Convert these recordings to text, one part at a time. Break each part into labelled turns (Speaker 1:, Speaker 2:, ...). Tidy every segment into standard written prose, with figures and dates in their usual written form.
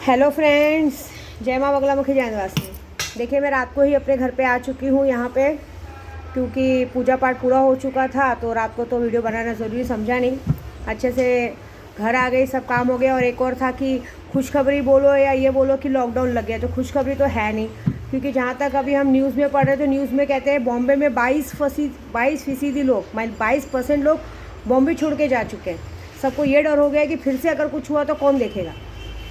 Speaker 1: Hello friends, जय माँ बगलामुखी जैनवासी। देखिए, मैं रात को ही अपने घर पे आ चुकी हूँ यहाँ पे, क्योंकि पूजा पाठ पूरा हो चुका था तो रात को तो वीडियो बनाना ज़रूरी समझा नहीं। अच्छे से घर आ गई, सब काम हो गया। और एक और था कि खुशखबरी बोलो या ये बोलो कि लॉकडाउन लग गया, तो खुशखबरी तो है नहीं, क्योंकि जहाँ तक अभी हम न्यूज़ में पढ़ रहे तो न्यूज़ में कहते हैं बॉम्बे में 22% लोग 22% लोग बॉम्बे छोड़ के जा चुके हैं। सबको ये डर हो गया कि फिर से अगर कुछ हुआ तो कौन देखेगा।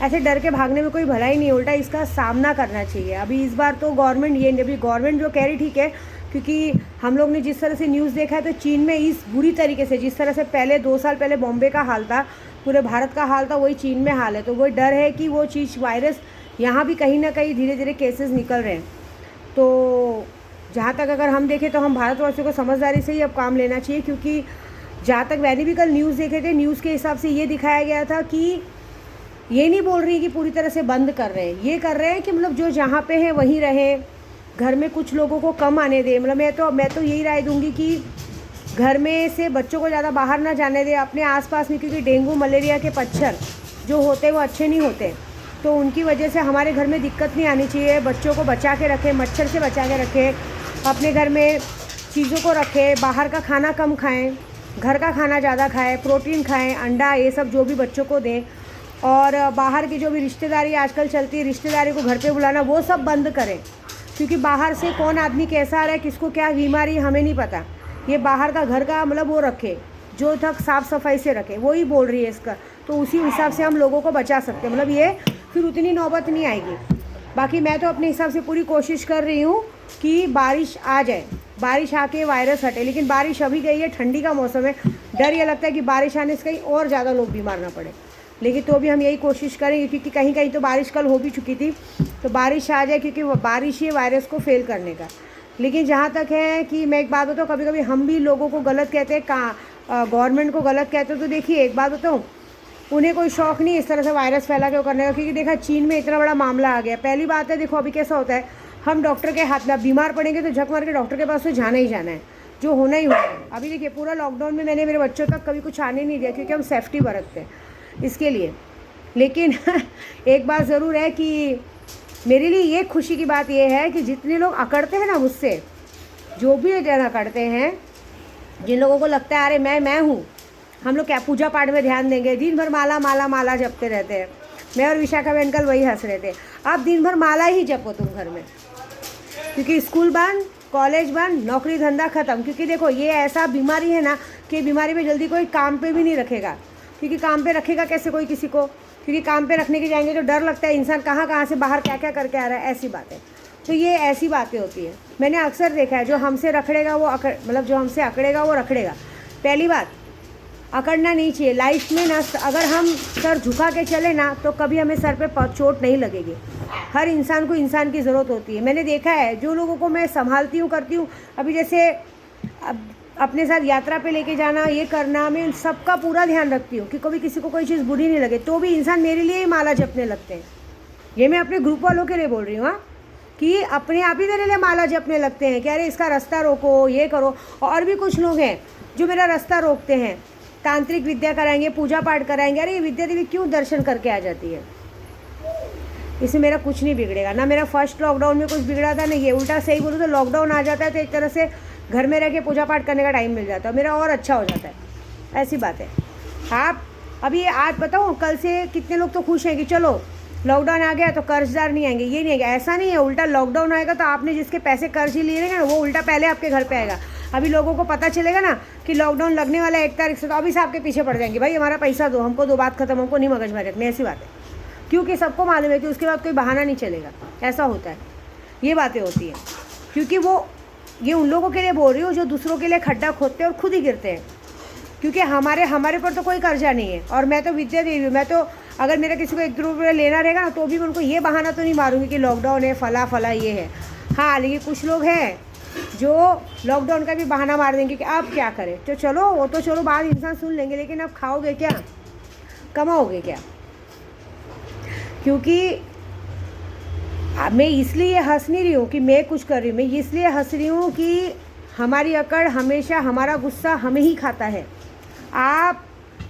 Speaker 1: ऐसे डर के भागने में कोई भलाई नहीं, उल्टा इसका सामना करना चाहिए। अभी इस बार तो गवर्नमेंट जो कह रही ठीक है, क्योंकि हम लोग ने जिस तरह से न्यूज़ देखा है तो चीन में इस बुरी तरीके से, जिस तरह से पहले 2 साल पहले बॉम्बे का हाल था, पूरे भारत का हाल था, वही चीन में हाल है। तो वही डर है कि वो चीज़ वायरस यहाँ भी कहीं ना कहीं धीरे धीरे केसेस निकल रहे हैं। तो जहाँ तक अगर हम देखें तो हम भारतवासियों को समझदारी से ही अब काम लेना चाहिए, क्योंकि जहाँ तक मैंने भी कल न्यूज़ देखे थे, न्यूज़ के हिसाब से ये दिखाया गया था कि ये नहीं बोल रही कि पूरी तरह से बंद कर रहे हैं, ये कर रहे हैं कि मतलब जो जहाँ पे है वहीं रहे, घर में कुछ लोगों को कम आने दे। मतलब मैं तो यही राय दूंगी कि घर में से बच्चों को ज़्यादा बाहर ना जाने दे अपने आसपास में, क्योंकि डेंगू मलेरिया के मच्छर जो होते हैं वो अच्छे नहीं होते, तो उनकी वजह से हमारे घर में दिक्कत नहीं आनी चाहिए। बच्चों को बचा के रखें, मच्छर से बचा के रखें, अपने घर में चीज़ों को रखें, बाहर का खाना कम खाएँ, घर का खाना ज़्यादा खाएँ, प्रोटीन खाएँ, अंडा ये सब जो भी बच्चों को दें। और बाहर की जो भी रिश्तेदारी आजकल चलती है, रिश्तेदारी को घर पे बुलाना, वो सब बंद करें, क्योंकि बाहर से कौन आदमी कैसा आ रहा है, किसको क्या बीमारी हमें नहीं पता। ये बाहर का घर का मतलब वो रखे, जो तक साफ़ सफाई से रखे, वो ही बोल रही है इसका। तो उसी हिसाब से हम लोगों को बचा सकते हैं, मतलब ये फिर उतनी नौबत नहीं आएगी। बाकी मैं तो अपने हिसाब से पूरी कोशिश कर रही हूँ कि बारिश आ जाए, बारिश आके वायरस हटे। लेकिन बारिश अभी गई है, ठंडी का मौसम है, डर ये लगता है कि बारिश आने से कहीं और ज़्यादा लोग बीमार ना पड़े। लेकिन तो भी हम यही कोशिश करेंगे, क्योंकि कहीं कहीं तो बारिश कल हो भी चुकी थी, तो बारिश आ जाए, क्योंकि बारिश ही है वायरस को फेल करने का। लेकिन जहाँ तक है कि मैं एक बात बताऊँ, कभी कभी हम भी लोगों को गलत कहते हैं, गवर्नमेंट को गलत कहते हैं। तो देखिए, एक बात बताऊँ, उन्हें कोई शौक़ नहीं इस तरह से वायरस फैला के वो करने का, क्योंकि देखा चीन में इतना बड़ा मामला आ गया। पहली बात है, देखो अभी कैसा होता है, हम डॉक्टर के हाथ में बीमार पड़ेंगे तो झक मार के डॉक्टर के पास तो जाना ही जाना है, जो होना ही होना है। अभी देखिए, पूरा लॉकडाउन में मैंने मेरे बच्चों तक कभी कुछ आने नहीं दिया, क्योंकि हम सेफ्टी बरतते हैं इसके लिए। लेकिन एक बात ज़रूर है कि मेरे लिए ये खुशी की बात ये है कि जितने लोग अकड़ते हैं ना मुझसे, जो भी जन अकड़ते हैं, जिन लोगों को लगता है अरे मैं हूँ, हम लोग क्या पूजा पाठ में ध्यान देंगे, दिन भर माला माला माला जपते रहते हैं। मैं और विशाखा बहन कल वही हंस रहे थे, अब दिन भर माला ही जपो तुम घर में, क्योंकि स्कूल बंद, कॉलेज बंद, नौकरी धंधा ख़त्म। क्योंकि देखो, ये ऐसा बीमारी है ना कि बीमारी में जल्दी कोई काम पे भी नहीं रखेगा, क्योंकि काम पे रखेगा कैसे कोई किसी को, क्योंकि काम पे रखने के जाएंगे तो डर लगता है, इंसान कहाँ कहाँ से बाहर क्या क्या करके आ रहा है, ऐसी बातें। तो ये ऐसी बातें होती है। मैंने अक्सर देखा है, जो हमसे रखड़ेगा वो मतलब जो हमसे अकड़ेगा वो रखड़ेगा। पहली बात, अकड़ना नहीं चाहिए लाइफ में ना। अगर हम सर झुका के चले ना तो कभी हमें सर पे चोट नहीं लगेगी। हर इंसान को इंसान की ज़रूरत होती है। मैंने देखा है, जो लोगों को मैं संभालती हूँ, करती हूँ, अभी जैसे अपने साथ यात्रा पे लेके जाना, ये करना, मैं सबका पूरा ध्यान रखती हूँ कि कभी किसी को कोई चीज़ बुरी नहीं लगे। तो भी इंसान मेरे लिए ही माला जपने लगते हैं। ये मैं अपने ग्रुप वालों के लिए बोल रही हूँ, हाँ, कि अपने आप ही मेरे लिए माला जपने लगते हैं कि अरे इसका रास्ता रोको, ये करो। और भी कुछ लोग हैं जो मेरा रास्ता रोकते हैं, तांत्रिक विद्या कराएंगे, पूजा पाठ कराएंगे। अरे ये विद्या देवी क्यों दर्शन करके आ जाती है, इसमें मेरा कुछ नहीं बिगड़ेगा ना। मेरा फर्स्ट लॉकडाउन में कुछ बिगड़ा था नहीं, ये उल्टा सही बोलूँ तो लॉकडाउन आ जाता है तो एक तरह से घर में रह के पूजा पाठ करने का टाइम मिल जाता है, मेरा और अच्छा हो जाता है। ऐसी बात है। आप अभी आज बताओ, कल से कितने लोग तो खुश हैं कि चलो लॉकडाउन आ गया तो कर्जदार नहीं आएंगे, ये नहीं आएगा। ऐसा नहीं है, उल्टा लॉकडाउन आएगा तो आपने जिसके पैसे कर्ज ही लिए रहेंगे ना, वो उल्टा पहले आपके घर पे आएगा। अभी लोगों को पता चलेगा ना कि लॉकडाउन लगने वाला है 1 तारीख से, तो अभी से आपके पीछे पड़ जाएंगे, भाई हमारा पैसा दो, हमको दो, बात खत्म, हमको नहीं मगज में रखनी। ऐसी बात है, क्योंकि सबको मालूम है कि उसके बाद कोई बहाना नहीं चलेगा। ऐसा होता है, ये बातें होती हैं। क्योंकि वो ये उन लोगों के लिए बोल रही हूँ जो दूसरों के लिए खड्डा खोदते हैं और खुद ही गिरते हैं, क्योंकि हमारे पर तो कोई कर्जा नहीं है। और मैं तो विद्या दे रही हूँ, मैं तो अगर मेरा किसी को 1 रुपये लेना रहेगा ना तो भी मैं उनको ये बहाना तो नहीं मारूंगी कि लॉकडाउन है, फला फला ये है। हाँ, लेकिन कुछ लोग हैं जो लॉकडाउन का भी बहाना मार देंगे कि अब क्या करें। तो चलो, वो तो चलो बात इंसान सुन लेंगे, लेकिन अब खाओगे क्या, कमाओगे क्या? क्योंकि मैं इसलिए हंस नहीं रही हूँ कि मैं कुछ कर रही हूँ, मैं इसलिए हंस रही हूँ कि हमारी अकड़ हमेशा, हमारा गुस्सा हमें ही खाता है। आप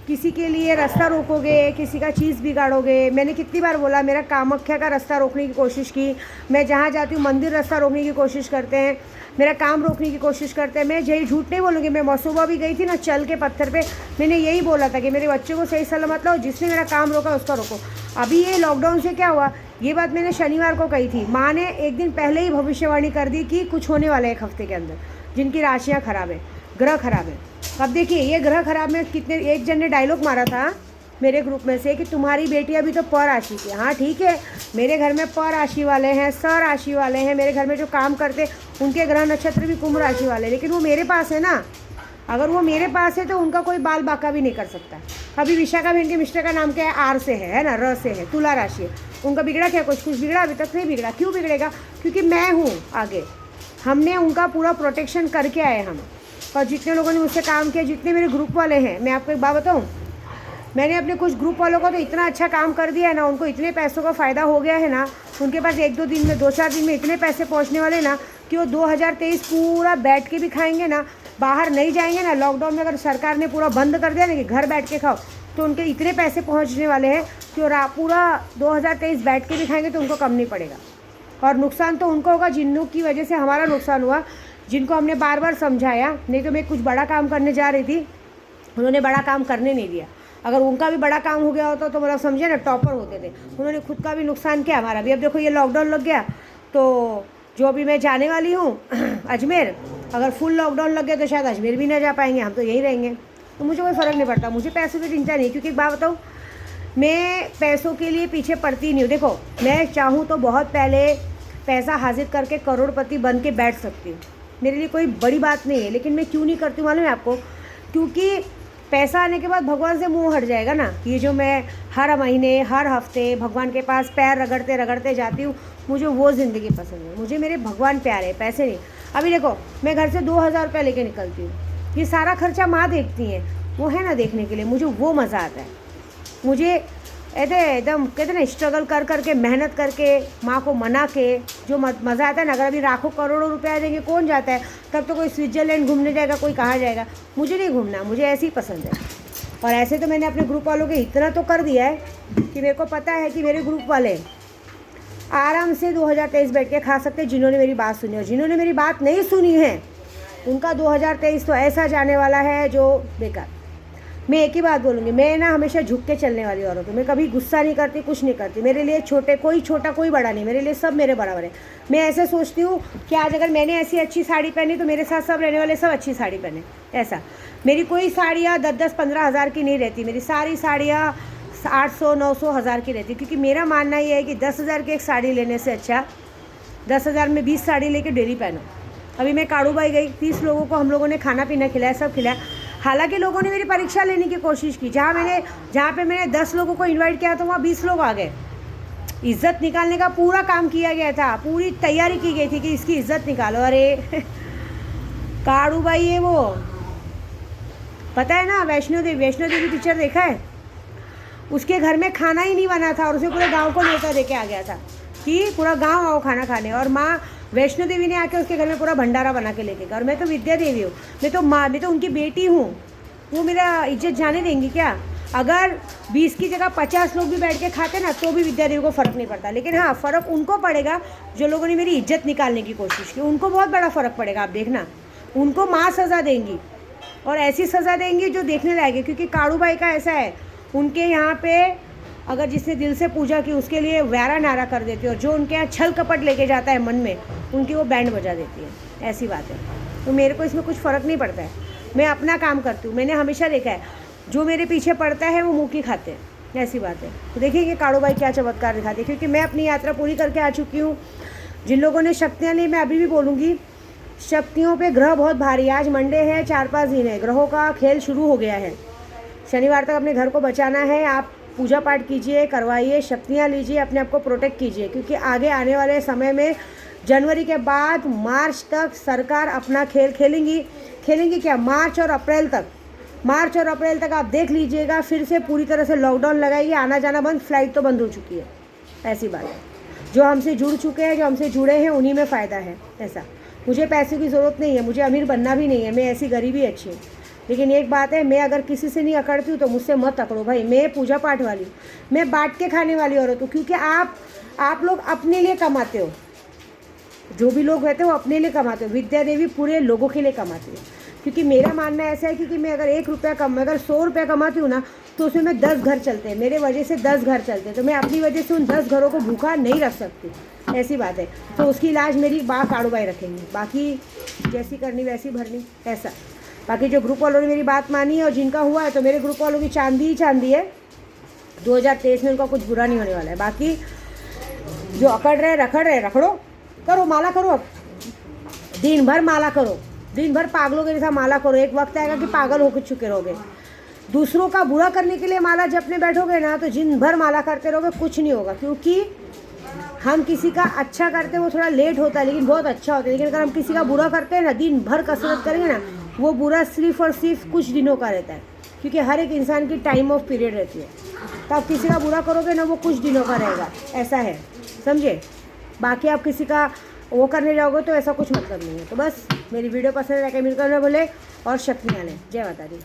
Speaker 1: किसी के लिए रास्ता रोकोगे, किसी का चीज़ बिगाड़ोगे। मैंने कितनी बार बोला, मेरा कामाख्या का रास्ता रोकने की कोशिश की, मैं जहाँ जाती हूँ मंदिर रास्ता रोकने की कोशिश करते हैं, मेरा काम रोकने की कोशिश करते हैं। मैं यही झूठ नहीं बोलूँगी, मैं मसूबा भी गई थी ना, चल के पत्थर पे मैंने यही बोला था कि मेरे बच्चे को सही सलामत लाओ, जिसने मेरा काम रोका उसका रोको। अभी ये लॉकडाउन से क्या हुआ, ये बात मैंने शनिवार को कही थी, माँ ने एक दिन पहले ही भविष्यवाणी कर दी कि कुछ होने वाला है 1 हफ्ते के अंदर, जिनकी राशियाँ ख़राब है, ग्रह खराब है। अब देखिए ये ग्रह खराब में कितने, एक जन ने डायलॉग मारा था मेरे ग्रुप में से कि तुम्हारी बेटी अभी तो प राशि की। हाँ ठीक है, मेरे घर में प राशि वाले हैं, स राशि वाले हैं, मेरे घर में जो काम करते उनके ग्रह नक्षत्र भी कुंभ राशि वाले, लेकिन वो मेरे पास है ना। अगर वो मेरे पास है तो उनका कोई बाल बाका भी नहीं कर सकता। अभी विशाखा बहन के मिस्टर का नाम क्या है, आर से है ना, र से है, तुला राशि है। उनका बिगड़ा क्या, कुछ बिगड़ा? अभी तक नहीं बिगड़ा। क्यों बिगड़ेगा? क्योंकि मैं हूँ आगे, हमने उनका पूरा प्रोटेक्शन करके आए हम। और जितने लोगों ने मुझसे काम किया, जितने मेरे ग्रुप वाले हैं, मैं आपको एक बात बताऊं, मैंने अपने कुछ ग्रुप वालों को तो इतना अच्छा काम कर दिया है ना, उनको इतने पैसों का फ़ायदा हो गया है ना, उनके पास 1-2 दिन में, 2-4 दिन में इतने पैसे पहुंचने वाले ना कि वो 2023 पूरा बैठ के भी खाएंगे ना, बाहर नहीं जाएंगे ना। लॉकडाउन में अगर सरकार ने पूरा बंद कर दिया ना कि घर बैठ के खाओ, तो उनके इतने पैसे पहुँचने वाले हैं कि वो पूरा 2023 बैठ के भी खाएँगे तो उनको कम नहीं पड़ेगा। और नुकसान तो उनको होगा जिनों की वजह से हमारा नुकसान हुआ, जिनको हमने बार बार समझाया। नहीं तो मैं कुछ बड़ा काम करने जा रही थी, उन्होंने बड़ा काम करने नहीं दिया। अगर उनका भी बड़ा काम हो गया होता तो मतलब समझे ना, टॉपर होते थे। उन्होंने खुद का भी नुकसान किया, हमारा भी। अब देखो ये लॉकडाउन लग गया, तो जो अभी मैं जाने वाली हूँ अजमेर, अगर फुल लॉकडाउन लग गया तो शायद अजमेर भी ना जा पाएंगे, हम तो यहीं रहेंगे। तो मुझे कोई फ़र्क नहीं पड़ता, मुझे पैसों की चिंता नहीं। क्योंकि एक बात बताऊँ, मैं पैसों के लिए पीछे पड़ती नहीं हूँ। देखो मैं चाहूँ तो बहुत पहले पैसा हासिल करके करोड़पति बन के बैठ सकती हूँ, मेरे लिए कोई बड़ी बात नहीं है। लेकिन मैं क्यों नहीं करती हूँ मालूम है आपको? क्योंकि पैसा आने के बाद भगवान से मुंह हट जाएगा ना। ये जो मैं हर महीने, हर हफ्ते भगवान के पास पैर रगड़ते रगड़ते जाती हूँ, मुझे वो ज़िंदगी पसंद है। मुझे मेरे भगवान प्यारे हैं, पैसे नहीं। अभी देखो मैं घर से 2000 रुपये लेके निकलती हूँ, ये सारा खर्चा माँ देखती है, वो है ना देखने के लिए, मुझे वो मज़ा आता है। मुझे ऐसे एकदम कहते ना, स्ट्रगल कर करके, मेहनत करके, माँ को मना के जो मज़ा आता है ना। अगर अभी लाखों करोड़ों रुपए आ जाएंगे, कौन जाता है? तब तो कोई स्विट्ज़रलैंड घूमने जाएगा, कोई कहाँ जाएगा। मुझे नहीं घूमना, मुझे ऐसे ही पसंद है। और ऐसे तो मैंने अपने ग्रुप वालों के इतना तो कर दिया है कि मेरे को पता है कि मेरे ग्रुप वाले आराम से 2023 बैठ के खा सकते हैं, जिन्होंने मेरी बात सुनी। और जिन्होंने मेरी बात नहीं सुनी है, उनका 2023 तो ऐसा जाने वाला है जो बेकार। मैं एक ही बात बोलूँगी, मैं ना हमेशा झुक के चलने वाली औरत हूँ। मैं कभी गुस्सा नहीं करती, कुछ नहीं करती। मेरे लिए कोई छोटा कोई बड़ा नहीं, मेरे लिए सब मेरे बराबर है। मैं ऐसे सोचती हूँ कि आज अगर मैंने ऐसी अच्छी साड़ी पहनी तो मेरे साथ सब रहने वाले सब अच्छी साड़ी पहने। ऐसा मेरी कोई साड़ियाँ 10-15 हज़ार की नहीं रहती, मेरी सारी साड़ियाँ 800, 900, 1000 की रहती। क्योंकि मेरा मानना ये है कि 10,000 की एक साड़ी लेने से अच्छा 10,000 में 20 साड़ी लेके डेली पहनो। अभी मैं काड़ूबाई गई, 30 लोगों को हम लोगों ने खाना पीना खिलाया, सब खिलाया। हालांकि लोगों ने मेरी परीक्षा लेने की कोशिश की। जहाँ पे मैंने 10 लोगों को इनवाइट किया तो वहाँ 20 लोग आ गए। इज्जत निकालने का पूरा काम किया गया था, पूरी तैयारी की गई थी कि इसकी इज्जत निकालो। अरे काड़ूबाई है वो, पता है ना, वैष्णो देवी पिक्चर देखा है? उसके घर में खाना ही नहीं बना था और उसे पूरे गाँव को न्योता दे के आ गया था कि पूरा गाँव आओ खाना खाने। और माँ वैष्णो देवी ने आके उसके घर में पूरा भंडारा बना के लेके गया। और मैं तो विद्या देवी हूँ, मैं तो उनकी बेटी हूँ, वो मेरा इज्जत जाने देंगी क्या? अगर 20 की जगह 50 लोग भी बैठ के खाते ना तो भी विद्या देवी को फ़र्क नहीं पड़ता। लेकिन हाँ, फ़र्क उनको पड़ेगा जो लोगों ने मेरी इज्जत निकालने की कोशिश की, उनको बहुत बड़ा फ़र्क पड़ेगा। आप देखना, उनको माँ सज़ा देंगी और ऐसी सज़ा देंगी जो देखने लायक है। क्योंकि काड़ूबाई का ऐसा है, उनके यहाँ पे अगर जिसने दिल से पूजा की उसके लिए व्यारा नारा कर देती है, और जो उनके यहाँ छल कपट लेके जाता है मन में, उनकी वो बैंड बजा देती है। ऐसी बात है। तो मेरे को इसमें कुछ फ़र्क नहीं पड़ता है, मैं अपना काम करती हूँ। मैंने हमेशा देखा है, जो मेरे पीछे पड़ता है वो मुँह की खाते हैं। ऐसी बात है। तो देखिए कि काड़ूबाई क्या चमत्कार दिखाती है। क्योंकि मैं अपनी यात्रा पूरी करके आ चुकी हूँ। जिन लोगों ने शक्तियाँ ली, मैं अभी भी बोलूँगी, शक्तियों पे ग्रह बहुत भारी है। आज मंडे है, 4-5 दिन है, ग्रहों का खेल शुरू हो गया है। शनिवार तक अपने घर को बचाना है। आप पूजा पाठ कीजिए, करवाइए, शक्तियाँ लीजिए, अपने आप को प्रोटेक्ट कीजिए। क्योंकि आगे आने वाले समय में जनवरी के बाद मार्च तक सरकार अपना खेल खेलेंगी क्या? मार्च और अप्रैल तक आप देख लीजिएगा, फिर से पूरी तरह से लॉकडाउन लगाएगी, आना जाना बंद, फ्लाइट तो बंद हो चुकी है। ऐसी बात है। जो हमसे जुड़ चुके हैं, जो हमसे जुड़े हैं, उन्हीं में फ़ायदा है। ऐसा मुझे पैसों की ज़रूरत नहीं है, मुझे अमीर बनना भी नहीं है, मैं ऐसी गरीबी अच्छी है। लेकिन एक बात है, मैं अगर किसी से नहीं अकड़ती हूँ तो मुझसे मत अकड़ो भाई। मैं पूजा पाठ वाली हूँ, मैं बांट के खाने वाली औरत हूँ, क्योंकि आप लोग अपने लिए कमाते हो। जो भी लोग रहते हो वो अपने लिए कमाते हो। विद्या देवी पूरे लोगों के लिए कमाती है, क्योंकि मेरा मानना ऐसा है कि मैं अगर 1 रुपया अगर 100 रुपया कमाती हूँ ना, तो उसमें मैं 10 घर चलते हैं, मेरे वजह से 10 घर चलते हैं। तो मैं अपनी वजह से उन 10 घरों को भूखा नहीं रख सकती, ऐसी बात है। तो उसकी इलाज मेरी काड़ू बाई रखेंगे, बाकी जैसी करनी वैसी भरनी, ऐसा। बाकी जो ग्रुप वालों ने मेरी बात मानी है और जिनका हुआ है, तो मेरे ग्रुप वालों की चांदी ही चांदी है। 2023 में उनका कुछ बुरा नहीं होने वाला है। बाकी जो अकड़ रहे रखड़ो, करो माला करो, अब दिन भर माला करो, दिन भर पागलों के जैसा माला करो। एक वक्त आएगा कि पागल होकर चुके रहोगे। दूसरों का बुरा करने के लिए माला जपने बैठोगे ना, तो दिन भर माला करते रहोगे, कुछ नहीं होगा। क्योंकि हम किसी का अच्छा करते हैं, वो थोड़ा लेट होता है लेकिन बहुत अच्छा होता है। लेकिन अगर हम किसी का बुरा करते हैं ना, दिन भर कसरत करेंगे ना, वो बुरा सिर्फ और सिर्फ कुछ दिनों का रहता है। क्योंकि हर एक इंसान की टाइम ऑफ पीरियड रहती है। तो आप किसी का बुरा करोगे ना, वो कुछ दिनों का रहेगा, ऐसा है, समझे। बाकी आप किसी का वो करने जाओगे तो ऐसा कुछ मतलब नहीं है। तो बस मेरी वीडियो पसंद है, कमेंट करना भूले और शक्तियाँ लें। जय माता दी।